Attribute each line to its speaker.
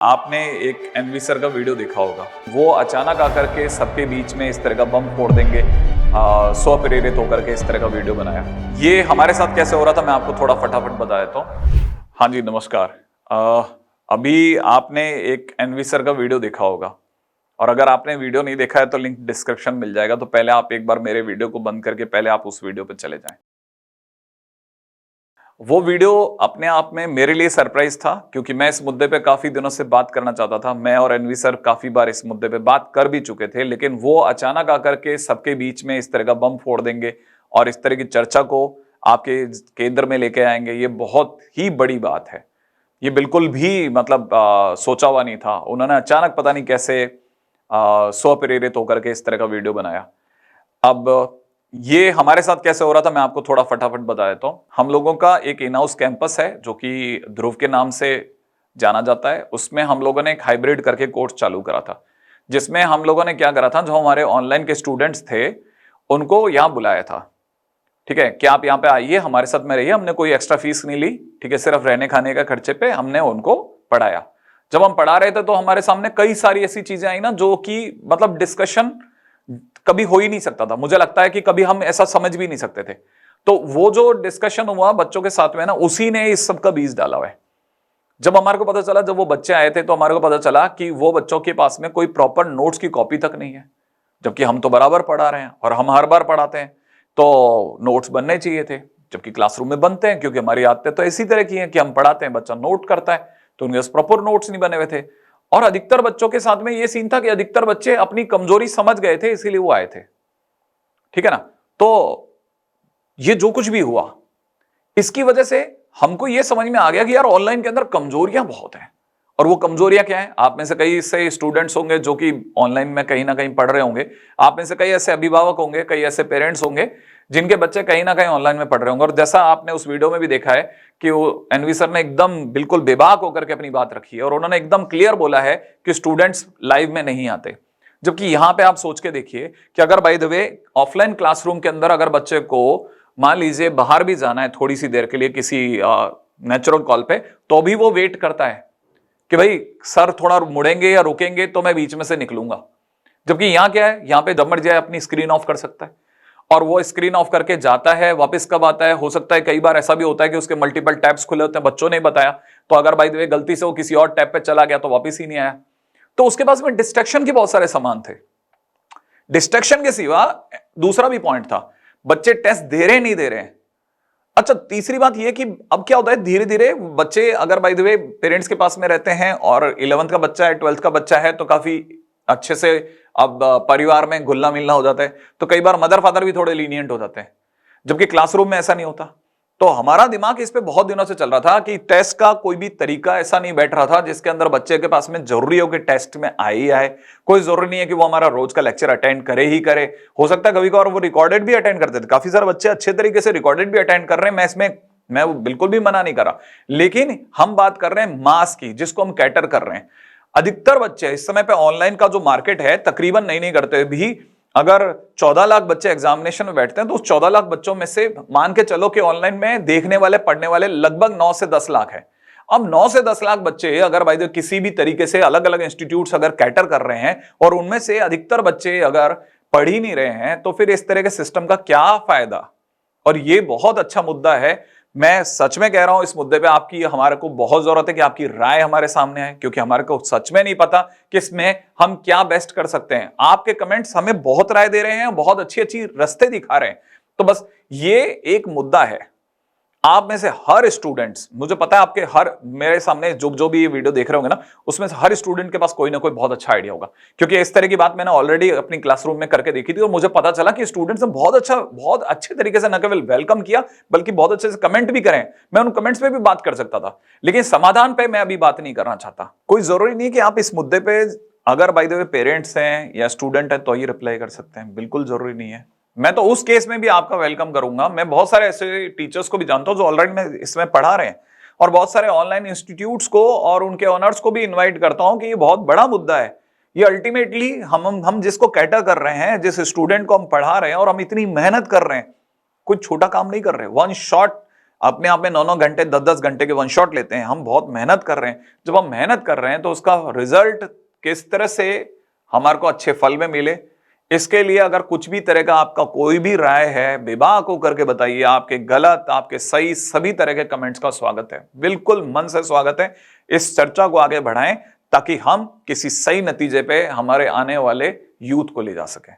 Speaker 1: आपने एक N V sir का वीडियो देखा होगा। वो अचानक आकर के सबके बीच में इस तरह का बम फोड़ देंगे, स्वप्रेरित होकर के इस तरह का वीडियो बनाया। ये हमारे साथ कैसे हो रहा था मैं आपको थोड़ा फटाफट बता देता हूँ। हाँ जी, नमस्कार। अभी आपने एक एनवी सर का वीडियो देखा होगा, और अगर आपने वीडियो नहीं देखा है तो लिंक डिस्क्रिप्शन मिल जाएगा। तो पहले आप एक बार मेरे वीडियो को बंद करके पहले आप उस वीडियो पर चले जाएं। वो वीडियो अपने आप में मेरे लिए सरप्राइज था, क्योंकि मैं इस मुद्दे पे काफी दिनों से बात करना चाहता था। मैं और एनवी सर काफी बार इस मुद्दे पे बात कर भी चुके थे, लेकिन वो अचानक आकर के सबके बीच में इस तरह का बम फोड़ देंगे और इस तरह की चर्चा को आपके केंद्र में लेके आएंगे। ये बहुत ही बड़ी बात है। ये बिल्कुल भी सोचा हुआ नहीं था। उन्होंने अचानक पता नहीं कैसे स्वप्रेरित होकर के इस तरह का वीडियो बनाया। अब ये हमारे साथ कैसे हो रहा था मैं आपको थोड़ा फटाफट बता देता हूं। हम लोगों का एक इन हाउस कैंपस है जो कि ध्रुव के नाम से जाना जाता है। उसमें हम लोगों ने एक हाइब्रिड करके कोर्स चालू करा था, जिसमें हम लोगों ने क्या करा था, जो हमारे ऑनलाइन के स्टूडेंट्स थे उनको यहां बुलाया था। ठीक है, कि आप यहाँ पे आइए, हमारे साथ में रहिए। हमने कोई एक्स्ट्रा फीस नहीं ली, ठीक है, सिर्फ रहने खाने का खर्चे पे हमने उनको पढ़ाया। जब हम पढ़ा रहे थे तो हमारे सामने कई सारी ऐसी चीजें आई ना, जो कि डिस्कशन कभी हो ही नहीं सकता था। मुझे लगता है कि कभी हम ऐसा समझ भी नहीं सकते थे। तो वो जो डिस्कशन हुआ बच्चों के साथ में ना, उसी ने इस सब का बीज डाला हुआ है। जब हमारे को पता चला, जब वो बच्चे आए थे तो हमारे को पता चला कि वो बच्चों के पास में कोई प्रॉपर नोट्स की कॉपी तक नहीं है, जबकि हम तो बराबर पढ़ा रहे हैं और हम हर बार पढ़ाते हैं। तो नोट्स बनने चाहिए थे, जबकि क्लासरूम में बनते हैं, क्योंकि हमारी आदतें तो इसी तरह की हैं कि हम पढ़ाते हैं, बच्चा नोट करता है। तो उनके पास प्रॉपर नोट्स नहीं बने हुए थे। और अधिकतर बच्चों के साथ में ये सीन था कि अधिकतर बच्चे अपनी कमजोरी समझ गए थे, इसीलिए वो आए थे। ठीक है ना। तो ये जो कुछ भी हुआ, इसकी वजह से हमको ये समझ में आ गया कि यार ऑनलाइन के अंदर कमजोरियां बहुत हैं। और वो कमजोरियां क्या है? आप में से कई ऐसे स्टूडेंट्स होंगे जो कि ऑनलाइन में कहीं ना कहीं पढ़ रहे होंगे। आप में से कई ऐसे अभिभावक होंगे, कई ऐसे पेरेंट्स होंगे जिनके बच्चे कहीं ना कहीं ऑनलाइन में पढ़ रहे होंगे। और जैसा आपने उस वीडियो में भी देखा है कि वो एनवी सर ने एकदम बिल्कुल बेबाक होकर के अपनी बात रखी है, और उन्होंने एकदम क्लियर बोला है कि स्टूडेंट्स लाइव में नहीं आते। जबकि यहां पे आप सोच के देखिए कि अगर by the way offline classroom के अंदर अगर बच्चे को मान लीजिए बाहर भी जाना है थोड़ी सी देर के लिए किसी नेचुरल कॉल पे, तो भी वो वेट करता है कि भाई सर थोड़ा मुड़ेंगे या रुकेंगे तो मैं बीच में से निकलूंगा। जबकि यहां क्या है, यहां पे जब मर्जी जाए अपनी स्क्रीन ऑफ कर सकता है, और वो स्क्रीन ऑफ करके जाता है, वापस कब आता है। हो सकता है कई बार ऐसा भी होता है कि उसके मल्टीपल टैब्स खुले होते हैं, बच्चों ने बताया, तो अगर बाय द वे गलती से वो किसी और टैब पे चला गया तो वापस ही नहीं आया। तो उसके पास में डिस्ट्रैक्शन के बहुत सारे सामान थे। डिस्ट्रैक्शन के सिवा दूसरा भी पॉइंट था, बच्चे टेस्ट दे रहे नहीं दे रहे हैं। अच्छा, तीसरी बात यह कि अब क्या होता है, धीरे धीरे बच्चे अगर बाय द वे पेरेंट्स के पास में रहते हैं और 11th का बच्चा है, 12th का बच्चा है, तो काफी अच्छे से अब परिवार में घुलना मिलना हो जाता है। तो कई बार मदर फादर भी थोड़े लीनियंट हो जाते हैं, जबकि क्लासरूम में ऐसा नहीं होता। तो हमारा दिमाग इस पे बहुत दिनों से चल रहा था कि टेस्ट का कोई भी तरीका ऐसा नहीं बैठ रहा था जिसके अंदर बच्चे के पास में जरूरी हो कि टेस्ट में आए ही आए। कोई जरूरी नहीं है कि वो हमारा रोज का लेक्चर अटेंड करे ही करे। हो सकता है कभी कभार वो रिकॉर्डेड भी अटेंड करते थे। काफी सारे बच्चे अच्छे तरीके से रिकॉर्डेड भी अटेंड कर रहे हैं, मैं बिल्कुल भी मना नहीं कर रहा। लेकिन हम बात कर रहे हैं मास की, जिसको हम कैटर कर रहे हैं। अधिकतर बच्चे इस समय पे ऑनलाइन का जो मार्केट है, तकरीबन नहीं करते भी, अगर 14 लाख बच्चे एग्जामिनेशन में बैठते हैं तो उस 14 लाख बच्चों में से मान के चलो कि ऑनलाइन में देखने वाले पढ़ने वाले लगभग 9 से 10 लाख है। अब 9 से 10 लाख बच्चे अगर भाई किसी भी तरीके से अलग अलग इंस्टीट्यूट्स अगर कैटर कर रहे हैं, और उनमें से अधिकतर बच्चे अगर पढ़ ही नहीं रहे हैं, तो फिर इस तरह के सिस्टम का क्या फायदा। और ये बहुत अच्छा मुद्दा है। मैं सच में कह रहा हूं, इस मुद्दे पे आपकी हमारे को बहुत जरूरत है कि आपकी राय हमारे सामने आए, क्योंकि हमारे को सच में नहीं पता कि इसमें हम क्या बेस्ट कर सकते हैं। आपके कमेंट्स हमें बहुत राय दे रहे हैं, बहुत अच्छी अच्छी रास्ते दिखा रहे हैं। तो बस ये एक मुद्दा है। आप में से हर स्टूडेंट्स, मुझे पता है आपके हर, मेरे सामने जो भी ये वीडियो देख रहे होंगे ना, उसमें से हर स्टूडेंट के पास कोई ना कोई बहुत अच्छा आइडिया होगा। क्योंकि इस तरह की बात मैंने ऑलरेडी अपनी क्लासरूम में करके देखी थी, और मुझे पता चला कि स्टूडेंट्स ने बहुत अच्छे तरीके से न केवल वेलकम किया, बल्कि बहुत अच्छे से कमेंट भी करें। मैं उन कमेंट्स पे भी बात कर सकता था, लेकिन समाधान पे मैं अभी बात नहीं करना चाहता। कोई जरूरी नहीं कि आप इस मुद्दे पे अगर बाय द वे पेरेंट्स हैं या स्टूडेंट हैं तो ही रिप्लाई कर सकते हैं, बिल्कुल जरूरी नहीं है। मैं तो उस केस में भी आपका वेलकम करूंगा। मैं बहुत सारे ऐसे टीचर्स को भी जानता हूं जो ऑलरेडी में इसमें पढ़ा रहे हैं, और बहुत सारे ऑनलाइन इंस्टीट्यूट्स को और उनके ऑनर्स को भी इनवाइट करता हूं कि ये बहुत बड़ा मुद्दा है। ये अल्टीमेटली हम जिसको कैटर कर रहे हैं, जिस स्टूडेंट को हम पढ़ा रहे हैं, और हम इतनी मेहनत कर रहे हैं, कोई छोटा काम नहीं कर रहे। वन शॉट अपने आप में 9-9 घंटे 10-10 घंटे के वन शॉट लेते हैं, हम बहुत मेहनत कर रहे हैं। जब हम मेहनत कर रहे हैं तो उसका रिजल्ट किस तरह से हमारे को अच्छे फल में मिले, इसके लिए अगर कुछ भी तरह का आपका कोई भी राय है, बेबाक हो करके बताइए। आपके गलत, आपके सही, सभी तरह के कमेंट्स का स्वागत है, बिल्कुल मन से स्वागत है। इस चर्चा को आगे बढ़ाएं ताकि हम किसी सही नतीजे पे हमारे आने वाले यूथ को ले जा सकें।